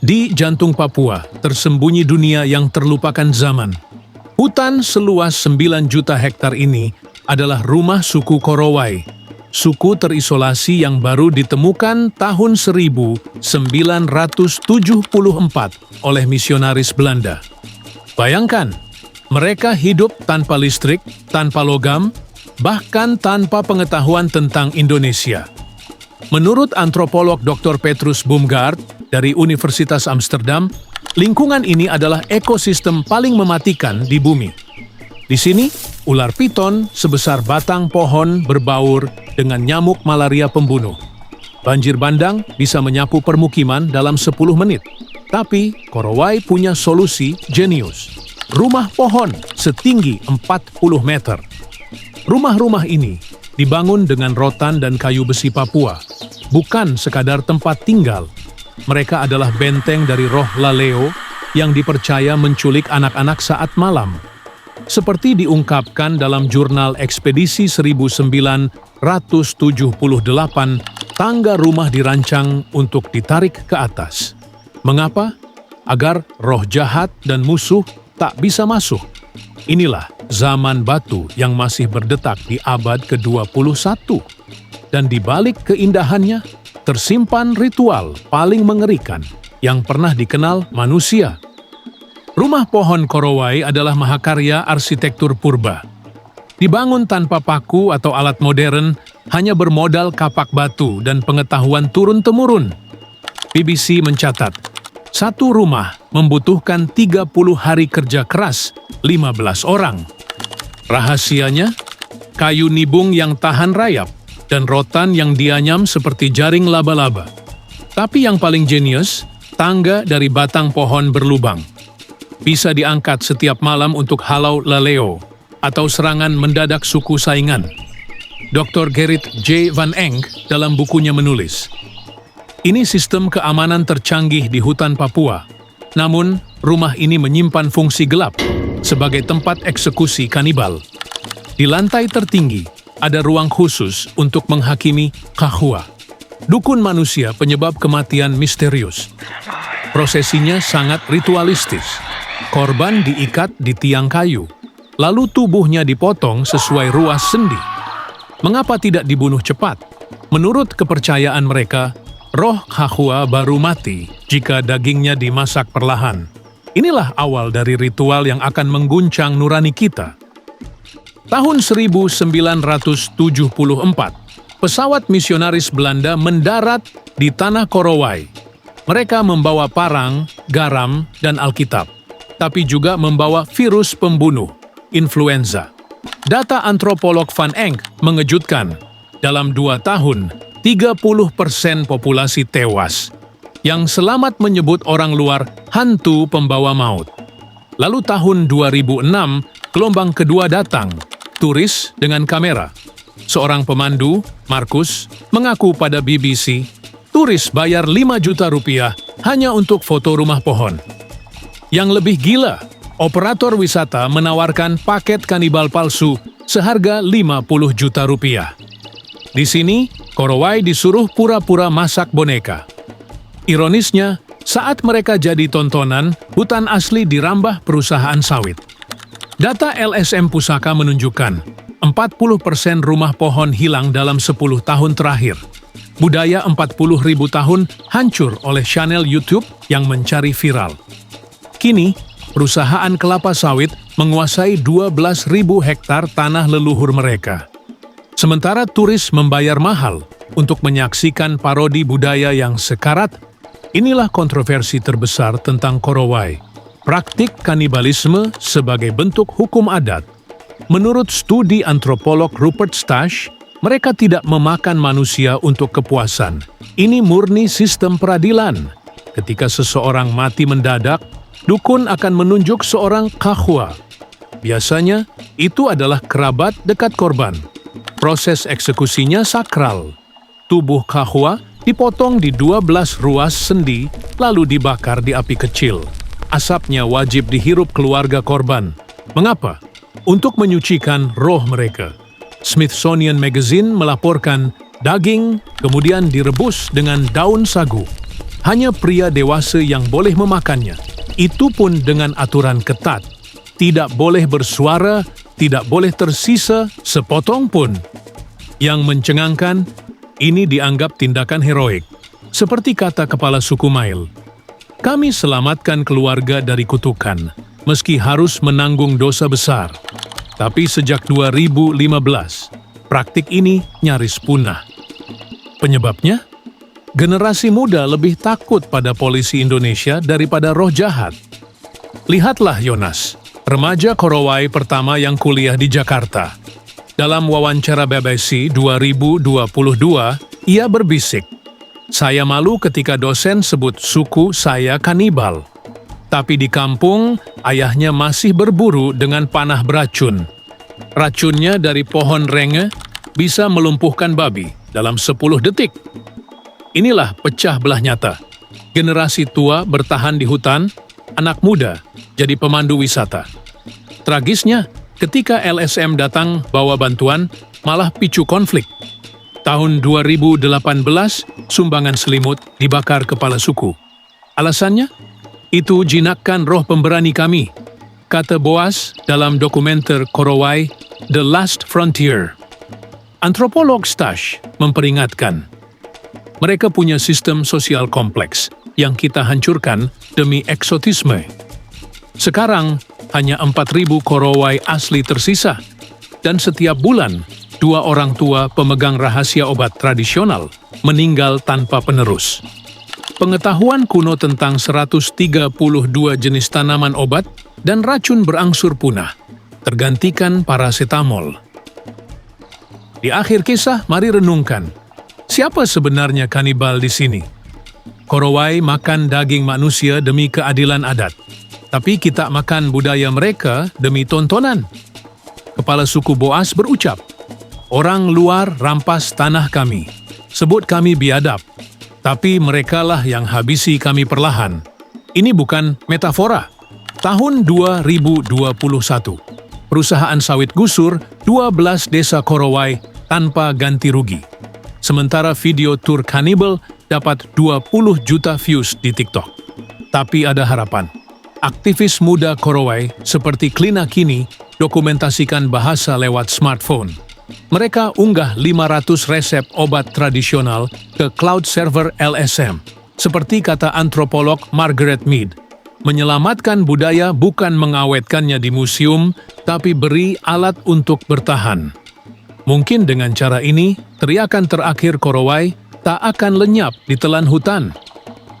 Di jantung Papua, tersembunyi dunia yang terlupakan zaman. Hutan seluas 9 juta hektar ini adalah rumah suku Korowai, suku terisolasi yang baru ditemukan tahun 1974 oleh misionaris Belanda. Bayangkan, mereka hidup tanpa listrik, tanpa logam, bahkan tanpa pengetahuan tentang Indonesia. Menurut antropolog Dr. Petrus Boomgaard dari Universitas Amsterdam, lingkungan ini adalah ekosistem paling mematikan di bumi. Di sini, ular piton sebesar batang pohon berbaur dengan nyamuk malaria pembunuh. Banjir bandang bisa menyapu permukiman dalam 10 menit. Tapi, Korowai punya solusi jenius. Rumah pohon setinggi 40 meter. Rumah-rumah ini dibangun dengan rotan dan kayu besi Papua, bukan sekadar tempat tinggal. Mereka adalah benteng dari roh Laleo yang dipercaya menculik anak-anak saat malam. Seperti diungkapkan dalam jurnal ekspedisi 1978, tangga rumah dirancang untuk ditarik ke atas. Mengapa? Agar roh jahat dan musuh tak bisa masuk. Inilah zaman batu yang masih berdetak di abad ke-21. Dan di balik keindahannya, tersimpan ritual paling mengerikan yang pernah dikenal manusia. Rumah pohon Korowai adalah mahakarya arsitektur purba. Dibangun tanpa paku atau alat modern, hanya bermodal kapak batu dan pengetahuan turun-temurun. BBC mencatat, satu rumah membutuhkan 30 hari kerja keras 15 orang. Rahasianya, kayu nibung yang tahan rayap dan rotan yang dianyam seperti jaring laba-laba. Tapi yang paling jenius, tangga dari batang pohon berlubang. Bisa diangkat setiap malam untuk halau laleo atau serangan mendadak suku saingan. Dr. Gerrit J. van Enk dalam bukunya menulis, ini sistem keamanan tercanggih di hutan Papua. Namun, rumah ini menyimpan fungsi gelap sebagai tempat eksekusi kanibal. Di lantai tertinggi, ada ruang khusus untuk menghakimi kahwa, dukun manusia penyebab kematian misterius. Prosesinya sangat ritualistis. Korban diikat di tiang kayu, lalu tubuhnya dipotong sesuai ruas sendi. Mengapa tidak dibunuh cepat? Menurut kepercayaan mereka, roh kahwa baru mati jika dagingnya dimasak perlahan. Inilah awal dari ritual yang akan mengguncang nurani kita. Tahun 1974, pesawat misionaris Belanda mendarat di tanah Korowai. Mereka membawa parang, garam, dan Alkitab, tapi juga membawa virus pembunuh, influenza. Data antropolog Van Enk mengejutkan. Dalam 2 tahun, 30% populasi tewas. Yang selamat menyebut orang luar hantu pembawa maut. Lalu tahun 2006, gelombang kedua datang. Turis dengan kamera. Seorang pemandu, Markus, mengaku pada BBC, turis bayar 5 juta rupiah hanya untuk foto rumah pohon. Yang lebih gila, operator wisata menawarkan paket kanibal palsu seharga 50 juta rupiah. Di sini, Korowai disuruh pura-pura masak boneka. Ironisnya, saat mereka jadi tontonan, hutan asli dirambah perusahaan sawit. Data LSM Pusaka menunjukkan 40% rumah pohon hilang dalam 10 tahun terakhir. Budaya 40.000 tahun hancur oleh channel YouTube yang mencari viral. Kini, perusahaan kelapa sawit menguasai 12.000 hektar tanah leluhur mereka. Sementara turis membayar mahal untuk menyaksikan parodi budaya yang sekarat. Inilah kontroversi terbesar tentang Korowai. Praktik kanibalisme sebagai bentuk hukum adat. Menurut studi antropolog Rupert Stash, mereka tidak memakan manusia untuk kepuasan. Ini murni sistem peradilan. Ketika seseorang mati mendadak, dukun akan menunjuk seorang kahwa. Biasanya, itu adalah kerabat dekat korban. Proses eksekusinya sakral. Tubuh kahwa dipotong di 12 ruas sendi, lalu dibakar di api kecil. Asapnya wajib dihirup keluarga korban. Mengapa? Untuk menyucikan roh mereka. Smithsonian Magazine melaporkan daging kemudian direbus dengan daun sagu. Hanya pria dewasa yang boleh memakannya. Itu pun dengan aturan ketat. Tidak boleh bersuara, tidak boleh tersisa sepotong pun. Yang mencengangkan, ini dianggap tindakan heroik. Seperti kata kepala suku Mail, kami selamatkan keluarga dari kutukan, meski harus menanggung dosa besar. Tapi sejak 2015, praktik ini nyaris punah. Penyebabnya? Generasi muda lebih takut pada polisi Indonesia daripada roh jahat. Lihatlah Yonas, remaja Korowai pertama yang kuliah di Jakarta. Dalam wawancara BBC 2022, ia berbisik, "Saya malu ketika dosen sebut suku saya kanibal." Tapi di kampung, ayahnya masih berburu dengan panah beracun. Racunnya dari pohon renge bisa melumpuhkan babi dalam 10 detik. Inilah pecah belah nyata. Generasi tua bertahan di hutan, anak muda jadi pemandu wisata. Tragisnya, ketika LSM datang bawa bantuan, malah picu konflik. Tahun 2018, sumbangan selimut dibakar kepala suku. Alasannya? Itu jinakkan roh pemberani kami, kata Boas dalam dokumenter Korowai, The Last Frontier. Antropolog Stash memperingatkan, mereka punya sistem sosial kompleks yang kita hancurkan demi eksotisme. Sekarang, hanya 4.000 Korowai asli tersisa, dan setiap bulan, 2 orang tua pemegang rahasia obat tradisional meninggal tanpa penerus. Pengetahuan kuno tentang 132 jenis tanaman obat dan racun berangsur punah, tergantikan parasetamol. Di akhir kisah, mari renungkan, siapa sebenarnya kanibal di sini? Korowai makan daging manusia demi keadilan adat, tapi kita makan budaya mereka demi tontonan. Kepala suku Boas berucap, orang luar rampas tanah kami, sebut kami biadab, tapi merekalah yang habisi kami perlahan. Ini bukan metafora. Tahun 2021, perusahaan sawit gusur 12 desa Korowai tanpa ganti rugi. Sementara video tur kanibal dapat 20 juta views di TikTok. Tapi ada harapan. Aktivis muda Korowai seperti Klina kini dokumentasikan bahasa lewat smartphone. Mereka unggah 500 resep obat tradisional ke cloud server LSM. Seperti kata antropolog Margaret Mead, menyelamatkan budaya bukan mengawetkannya di museum, tapi beri alat untuk bertahan. Mungkin dengan cara ini, teriakan terakhir Korowai tak akan lenyap di telan hutan.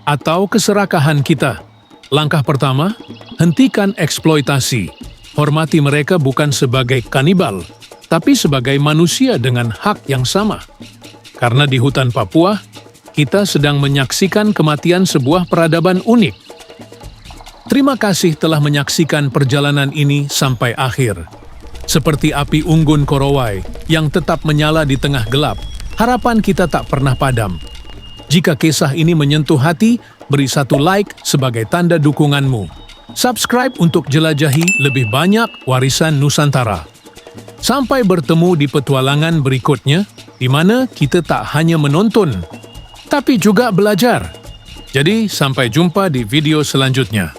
Atau keserakahan kita. Langkah pertama, hentikan eksploitasi. Hormati mereka bukan sebagai kanibal, tapi sebagai manusia dengan hak yang sama. Karena di hutan Papua, kita sedang menyaksikan kematian sebuah peradaban unik. Terima kasih telah menyaksikan perjalanan ini sampai akhir. Seperti api unggun Korowai yang tetap menyala di tengah gelap, harapan kita tak pernah padam. Jika kisah ini menyentuh hati, beri 1 like sebagai tanda dukunganmu. Subscribe untuk jelajahi lebih banyak warisan Nusantara. Sampai bertemu di petualangan berikutnya, di mana kita tak hanya menonton, tapi juga belajar. Jadi, sampai jumpa di video selanjutnya.